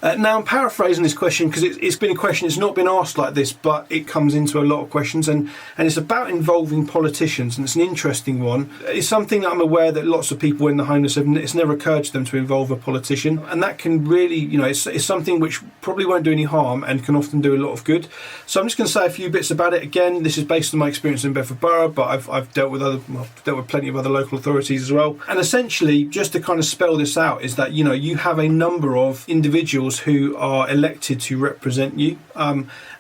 Now, I'm paraphrasing this question because it's been a question, it's not been asked like this, but it comes into a lot of questions, and it's about involving politicians, and it's an interesting one. It's something that I'm aware that lots of people in the homeless it's never occurred to them to involve a politician, and that can really, it's something which probably won't do any harm and can often do a lot of good. So I'm just going to say a few bits about it. Again, this is based on my experience in Bedford Borough, but I've dealt with plenty of other local authorities as well. And essentially, just to kind of spell this out, is that you have a number of individuals who are elected to represent you,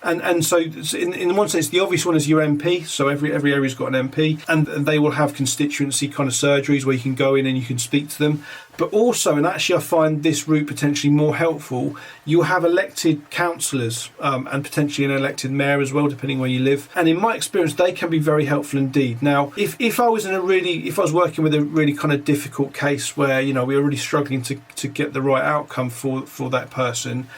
and so in one sense the obvious one is your MP. So every area's got an MP, and they will have constituency kind of surgeries where you can go in and you can speak to them. But also, and actually I find this route potentially more helpful, you'll have elected councillors and potentially an elected mayor as well, depending where you live. And in my experience, they can be very helpful indeed. Now, if I was working with a really kind of difficult case where we were really struggling to get the right outcome for that person,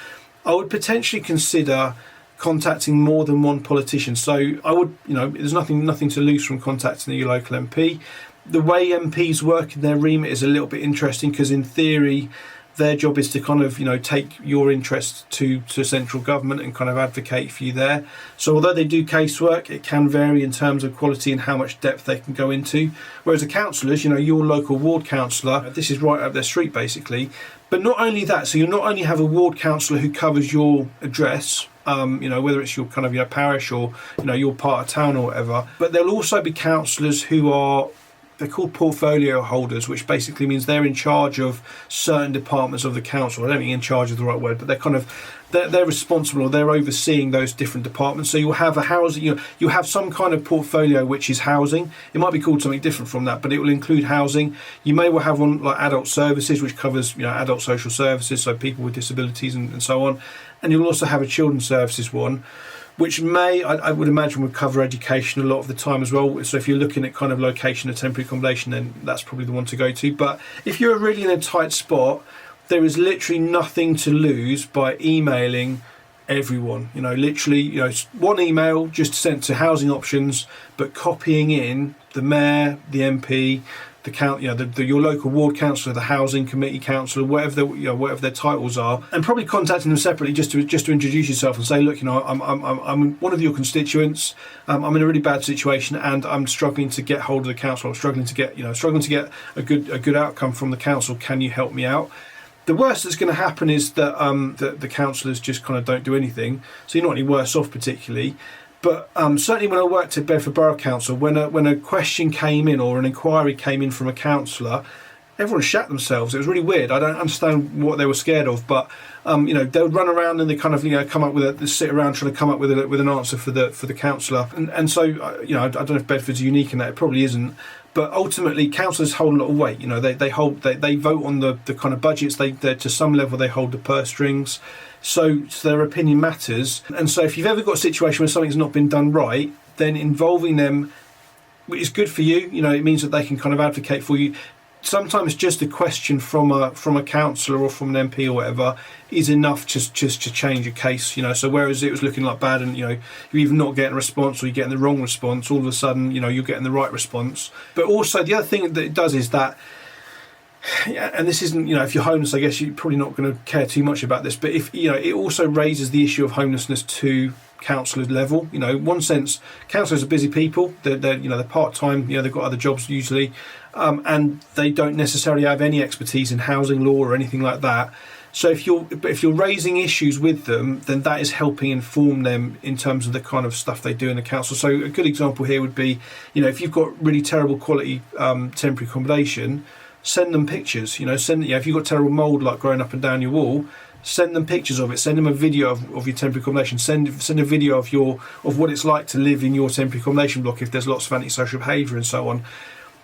I would potentially consider contacting more than one politician. So I would, there's nothing to lose from contacting your local MP. The way MPs work in their remit is a little bit interesting because in theory their job is to kind of take your interests to central government and kind of advocate for you there. So although they do casework, it can vary in terms of quality and how much depth they can go into. Whereas the councillors, your local ward councillor, this is right up their street basically. But not only that, so you not only have a ward councillor who covers your address, whether it's your kind of parish or your part of town or whatever, but there'll also be councillors who they're called portfolio holders, which basically means they're in charge of certain departments of the council. I don't think in charge is the right word, but they're responsible, or they're overseeing those different departments. So you'll have a housing, you have some kind of portfolio which is housing. It might be called something different from that, but it will include housing. You may well have one like adult services, which covers adult social services, so people with disabilities and so on. And you'll also have a children's services one, which I would imagine would cover education a lot of the time as well. So if you're looking at kind of location of temporary accommodation, then that's probably the one to go to. But if you're really in a tight spot, there is literally nothing to lose by emailing everyone. Literally, one email just sent to housing options, but copying in the mayor, the MP, your local ward councillor, the housing committee councillor, whatever their titles are, and probably contacting them separately just to introduce yourself and say, look, I'm one of your constituents. I'm in a really bad situation and I'm struggling to get hold of the council. I'm struggling to get a good outcome from the council. Can you help me out? The worst that's going to happen is that the councillors just kind of don't do anything. So you're not any worse off particularly. But certainly when I worked at Bedford Borough Council, when a question came in or an inquiry came in from a councillor, everyone shat themselves. It was really weird. I don't understand what they were scared of, but they would run around and they kind of come up with sit around trying to come up with an answer for the councillor. And so I don't know if Bedford's unique in that. It probably isn't. But ultimately, councillors hold a lot of weight. They vote on the kind of budgets. They to some level they hold the purse strings. So their opinion matters. And so if you've ever got a situation where something's not been done right, then involving them is good for you. It means that they can kind of advocate for you. Sometimes just a question from a councillor or from an MP or whatever is enough just to change a case. So whereas it was looking like bad and you're either not getting a response or you're getting the wrong response, all of a sudden you're getting the right response. But also the other thing that it does is that, and this isn't, if you're homeless, I guess you're probably not going to care too much about this, but if it also raises the issue of homelessness to councillors level. In one sense, councillors are busy people. They're part-time. They've got other jobs usually, and they don't necessarily have any expertise in housing law or anything like that. So if you're raising issues with them, then that is helping inform them in terms of the kind of stuff they do in the council. So a good example here would be, if you've got really terrible quality temporary accommodation, send them pictures. If you've got terrible mould like growing up and down your wall, send them pictures of it. Send them a video of your temporary accommodation. Send a video of what it's like to live in your temporary accommodation block if there's lots of antisocial behaviour and so on,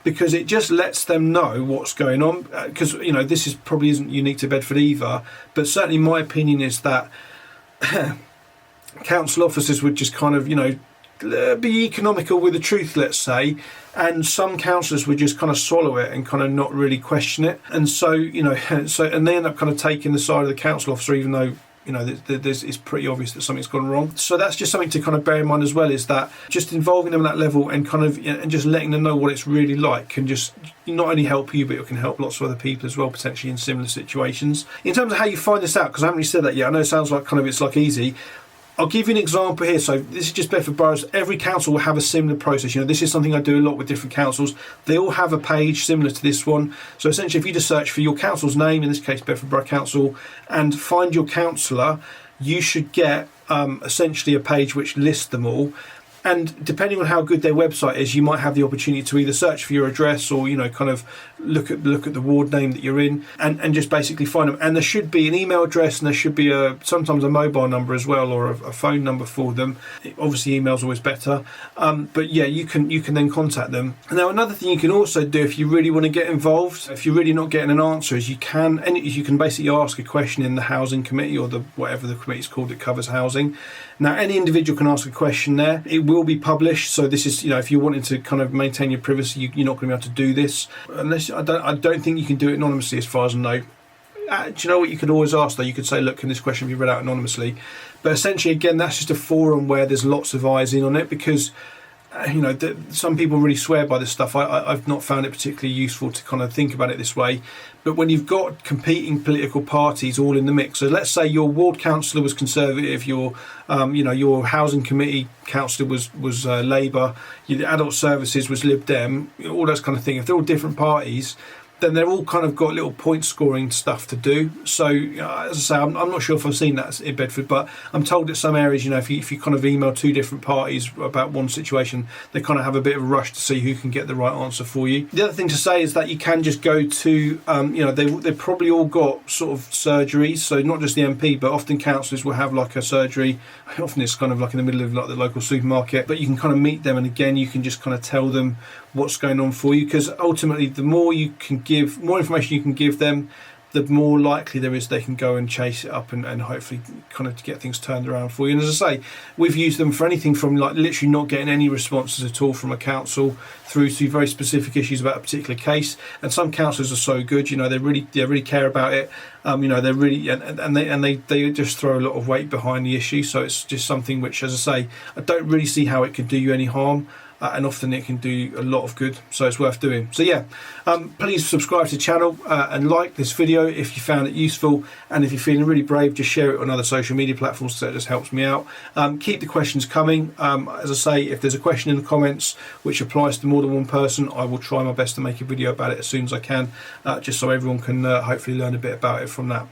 because it just lets them know what's going on. Because this probably isn't unique to Bedford either, but certainly my opinion is that council officers would just kind of be economical with the truth, let's say, and some councillors would just kind of swallow it and kind of not really question it, and so and they end up kind of taking the side of the council officer, even though it's pretty obvious that something's gone wrong. So that's just something to kind of bear in mind as well, is that just involving them at that level and and just letting them know what it's really like can just not only help you, but it can help lots of other people as well, potentially in similar situations. In terms of how you find this out, because I haven't really said that yet, I know it sounds like it's like easy. I'll give you an example here. So this is just Bedford Boroughs. Every council will have a similar process. This is something I do a lot with different councils. They all have a page similar to this one. So essentially, if you just search for your council's name, in this case Bedford Borough Council, and find your councillor, you should get essentially a page which lists them all. And depending on how good their website is, you might have the opportunity to either search for your address or, kind of look at the ward name that you're in and just basically find them. And there should be an email address, and there should be sometimes a mobile number as well, or a phone number for them. Obviously, email's always better. But yeah, you can then contact them. Now, another thing you can also do if you really want to get involved, if you're really not getting an answer, is you can basically ask a question in the housing committee, or whatever the committee is called that covers housing. Now, any individual can ask a question there. It will be published, so this is, if you're wanting to kind of maintain your privacy, you're not going to be able to do this unless I don't think you can do it anonymously, as far as I know. Do you know what you could always ask though? You could say, look, can this question be read out anonymously? But essentially, again, that's just a forum where there's lots of eyes in on it, because some people really swear by this stuff. I've not found it particularly useful to kind of think about it this way. But when you've got competing political parties all in the mix, so let's say your ward councillor was Conservative, your housing committee councillor was Labour, your adult services was Lib Dem, all those kind of thing. If they're all different parties, then they're all kind of got little point scoring stuff to do. So as I say, I'm not sure if I've seen that in Bedford, but I'm told that some areas, if you kind of email two different parties about one situation, they kind of have a bit of a rush to see who can get the right answer for you. The other thing to say is that you can just go to, they've probably all got sort of surgeries, so not just the MP, but often councillors will have like a surgery. Often it's kind of like in the middle of like the local supermarket, but you can kind of meet them, and again, you can just kind of tell them what's going on for you, because ultimately the more information you can give them, the more likely there is they can go and chase it up and hopefully kind of get things turned around for you. And as I say, we've used them for anything from like literally not getting any responses at all from a council through to very specific issues about a particular case. And some councils are so good, they really care about it. They're really and they just throw a lot of weight behind the issue. So it's just something which, as I say, I don't really see how it could do you any harm. And often it can do a lot of good, so it's worth doing. So yeah, please subscribe to the channel and like this video if you found it useful, and if you're feeling really brave, just share it on other social media platforms, so it just helps me out. Keep the questions coming. As I say, if there's a question in the comments which applies to more than one person, I will try my best to make a video about it as soon as I can, just so everyone can hopefully learn a bit about it from that.